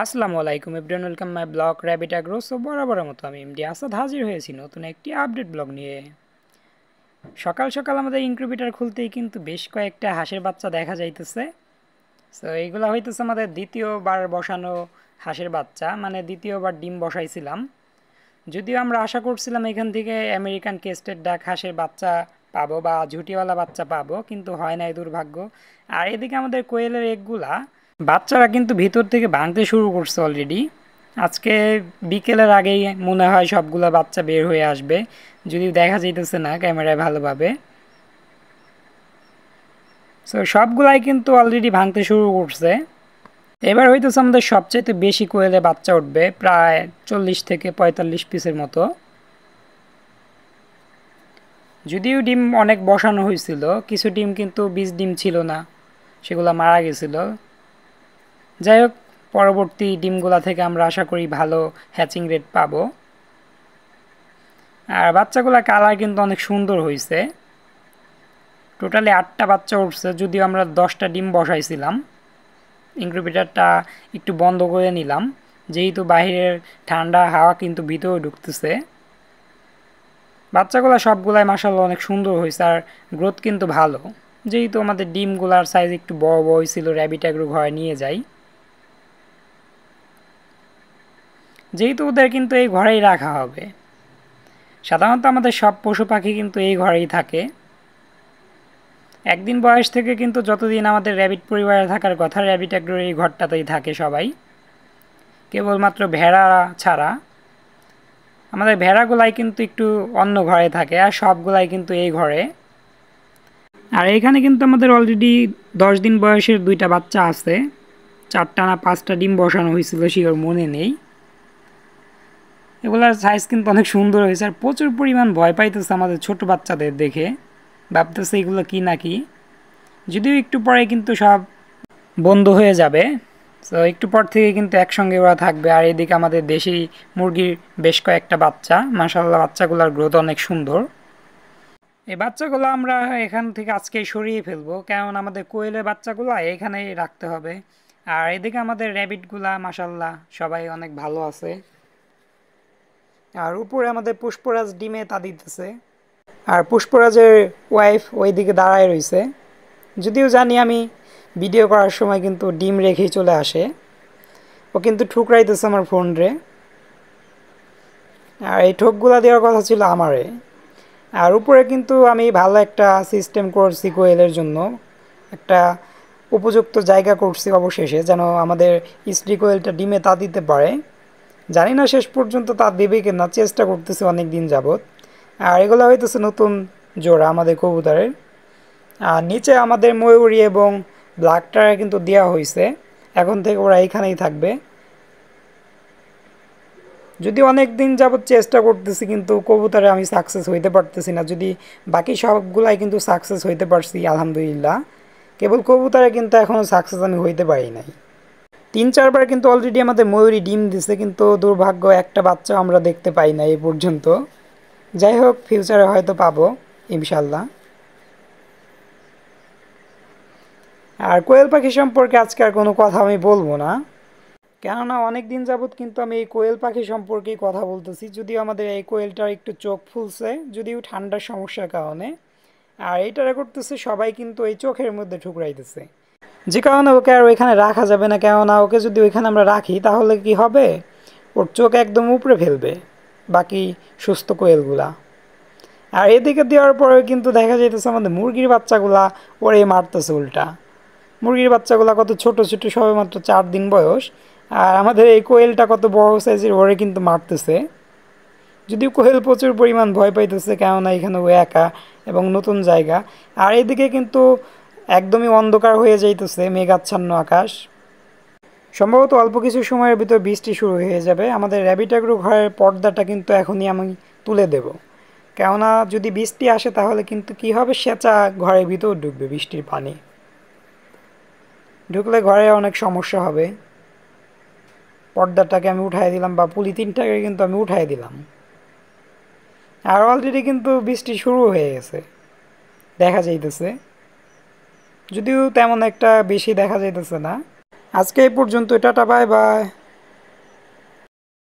আসসালামু আলাইকুম everyone, welcome my blog rabbit agro. So বরাবরের মতো আমি এমডি আসাদ হাজির হয়েছি নতুন একটি আপডেট ব্লগ নিয়ে। সকাল সকাল আমাদের ইনকিউবেটর খুলতেই কিন্তু বেশ কয়েকটা হাঁসের বাচ্চা দেখা যাইতেছে। সো এইগুলো হইতেছে আমাদের দ্বিতীয়বার বসানো হাঁসের বাচ্চা, মানে দ্বিতীয়বার ডিম বসাইছিলাম। যদিও আমরা আশা করছিলাম এখান থেকে আমেরিকান কেস্টেড ডাক হাঁসের বাচ্চা পাবো বা ঝুটিওয়ালা বাচ্চা পাবো, কিন্তু হয় নাই, দুর্ভাগ্য। আর এদিকে আমাদের কোয়েলের এগগুলা বাচ্চারা কিন্তু ভিতর থেকে ভাঙতে শুরু করছে অলরেডি। আজকে বিকেলের আগেই মনে হয় সবগুলো বাচ্চা বের হয়ে আসবে, যদিও দেখা যাইতেছে না ক্যামেরায় ভালোভাবে। সো সবগুলাই কিন্তু অলরেডি ভাঙতে শুরু করছে। এবার হইতেছে আমাদের সবচাইতে বেশি কোয়েলে বাচ্চা উঠবে, প্রায় 40 থেকে 45 পিসের মতো। যদিও ডিম অনেক বসানো হয়েছিল, কিছু ডিম কিন্তু 20 ডিম ছিল না, সেগুলো মারা গেছিল। যাই হোক, পরবর্তী ডিমগুলা থেকে আমরা আশা করি ভালো হ্যাচিং রেট পাবো। আর বাচ্চাগুলা কালার কিন্তু অনেক সুন্দর হয়েছে। টোটালি 8টা বাচ্চা উঠছে, যদিও আমরা 10টা ডিম বসাইছিলাম। ইনকিউবেটরটা একটু বন্ধ করে নিলাম, যেহেতু বাইরের ঠান্ডা হাওয়া কিন্তু ভিতরে ঢুকতেছে। বাচ্চাগুলো সবগুলাই মাশাআল্লাহ অনেক সুন্দর হয়েছে, আর গ্রোথ কিন্তু ভালো। যেহেতু আমাদের ডিমগুলার সাইজ একটু বড় বড় ছিল, র্যাবিট অ্যাগ্রো ঘরে নিয়ে যাই। যেহেতু ওদের কিন্তু এই ঘরেই রাখা হবে। সাধারণত আমাদের সব পশু পাখি কিন্তু এই ঘরেই থাকে। একদিন বয়স থেকে কিন্তু যতদিন আমাদের র্যাবিট পরিবারে থাকার কথা, র্যাবিট অ্যাগ্রোর এই ঘরটাতেই থাকে সবাই, কেবলমাত্র ভেড়া ছাড়া। আমাদের ভেড়াগুলাই কিন্তু একটু অন্য ঘরে থাকে, আর সবগুলাই কিন্তু এই ঘরে। আর এখানে কিন্তু আমাদের অলরেডি 10 দিন বয়সের 2টা বাচ্চা আছে। 4টা না 5টা ডিম বসানো হয়েছিল, শিওর মনে নেই। এগুলার সাইজ কিন্তু অনেক সুন্দর হয়েছে, আর প্রচুর পরিমাণ ভয় পাইতেছে আমাদের ছোট বাচ্চাদের দেখে, ভাবতেছে এগুলো কি নাকি। যদিও একটু পরে কিন্তু সব বন্ধ হয়ে যাবে। তো একটু পর থেকে কিন্তু একসঙ্গে ওরা থাকবে। আর এদিকে আমাদের দেশি মুরগির বেশ কয়েকটা বাচ্চা, মাশাআল্লাহ বাচ্চাগুলোর গ্রোথ অনেক সুন্দর। এই বাচ্চাগুলো আমরা এখান থেকে আজকেই সরিয়ে ফেলবো, কারণ আমাদের কোয়েলের বাচ্চাগুলো এখানেই রাখতে হবে। আর এদিকে আমাদের র্যাবিটগুলা মাশাআল্লাহ সবাই অনেক ভালো আছে। আর উপরে আমাদের পুষ্পরাজ ডিমে তা দিতেছে, আর পুষ্পরাজের ওয়াইফ ওইদিকে দাঁড়ায় রয়েছে। যদিও জানি আমি ভিডিও করার সময় কিন্তু ডিম রেখেই চলে আসে, ও কিন্তু ঠুকরাইতেছে আমার ফোন রে। আর এই ঠোকগুলা দেওয়ার কথা ছিল আমারে। আর উপরে কিন্তু আমি ভালো একটা সিস্টেম করছি কোয়েলের জন্য, একটা উপযুক্ত জায়গা করছি অবশেষে, যেন আমাদের স্ত্রী কোয়েলটা ডিমে তা দিতে পারে। জানি না শেষ পর্যন্ত তা দেবে কিনা, চেষ্টা করতেছে অনেক দিন যাবৎ। আর এগুলো হইতেছে নতুন জোড়া আমাদের কবুতরের। আর নিচে আমাদের ময়ূরী এবং ব্ল্যাকটারে কিন্তু দেওয়া হয়েছে, এখন থেকে ওরা এইখানেই থাকবে। যদি অনেক দিন যাবৎ চেষ্টা করতেছি, কিন্তু কবুতরে আমি সাকসেস হইতে পারতেছি না। যদি বাকি সবগুলাই কিন্তু সাকসেস হইতে পারছি আলহামদুলিল্লাহ, কেবল কবুতরে কিন্তু এখনও সাকসেস আমি হইতে পারি নাই। 3-4 বার কিন্তু অলরেডি আমাদের ময়ূরী ডিম দিছে, কিন্তু দুর্ভাগ্য একটা বাচ্চা আমরা দেখতে পাই না এই পর্যন্ত। যাই হোক, ফিউচারে হয়তো পাবো ইনশাল্লাহ। আর কোয়েল পাখি সম্পর্কে আজকে আর কোনো কথা আমি বলবো না, কেননা অনেক দিন যাবৎ কিন্তু আমি এই কোয়েল পাখি সম্পর্কেই কথা বলতেছি। যদিও আমাদের এই কোয়েলটার একটু চোখ ফুলছে, যদিও ঠান্ডার সমস্যার কারণে। আর এইটারে করতেছে সবাই কিন্তু এই চোখের মধ্যে ঠুকরাইতেছে, যে কারণে ওকে আর ওইখানে রাখা যাবে না। কেননা ওকে যদি ওইখানে আমরা রাখি তাহলে কি হবে, ওর চোখ একদম উপরে ফেলবে বাকি সুস্থ কোয়েলগুলা। আর এদিকে দেওয়ার পরেও কিন্তু দেখা যাইতেছে আমাদের মুরগির বাচ্চাগুলা ওরে মারতেছে উল্টা। মুরগির বাচ্চাগুলা কত ছোট ছোট, সবে মাত্র 4 দিন বয়স, আর আমাদের এই কোয়েলটা কত বড় সাইজের, ওরে কিন্তু মারতেছে। যদিও কোয়েল প্রচুর পরিমাণ ভয় পাইতেছে, কেননা এখানে ও একা এবং নতুন জায়গা। আর এদিকে কিন্তু একদমই অন্ধকার হয়ে যাইতেছে, মেঘাচ্ছন্ন আকাশ। সম্ভবত অল্প কিছু সময়ের ভিতর বৃষ্টি শুরু হয়ে যাবে। আমাদের র্যাবিট অ্যাগ্রো ঘরের পর্দাটা কিন্তু এখনই আমি তুলে দেব, কেননা যদি বৃষ্টি আসে তাহলে কিন্তু কি হবে, সেচা ঘরের ভিতর ঢুকবে, বৃষ্টির পানি ঢুকলে ঘরে অনেক সমস্যা হবে। পর্দাটাকে আমি উঠাই দিলাম, বা পলিথিনটাকে কিন্তু আমি উঠাই দিলাম। আর অলরেডি কিন্তু বৃষ্টি শুরু হয়ে গেছে, দেখা যাইতেছে, যদিও তেমন একটা বেশি দেখা যাইতেছে না। আজকে এই পর্যন্ত, টাটা, বাই বাই।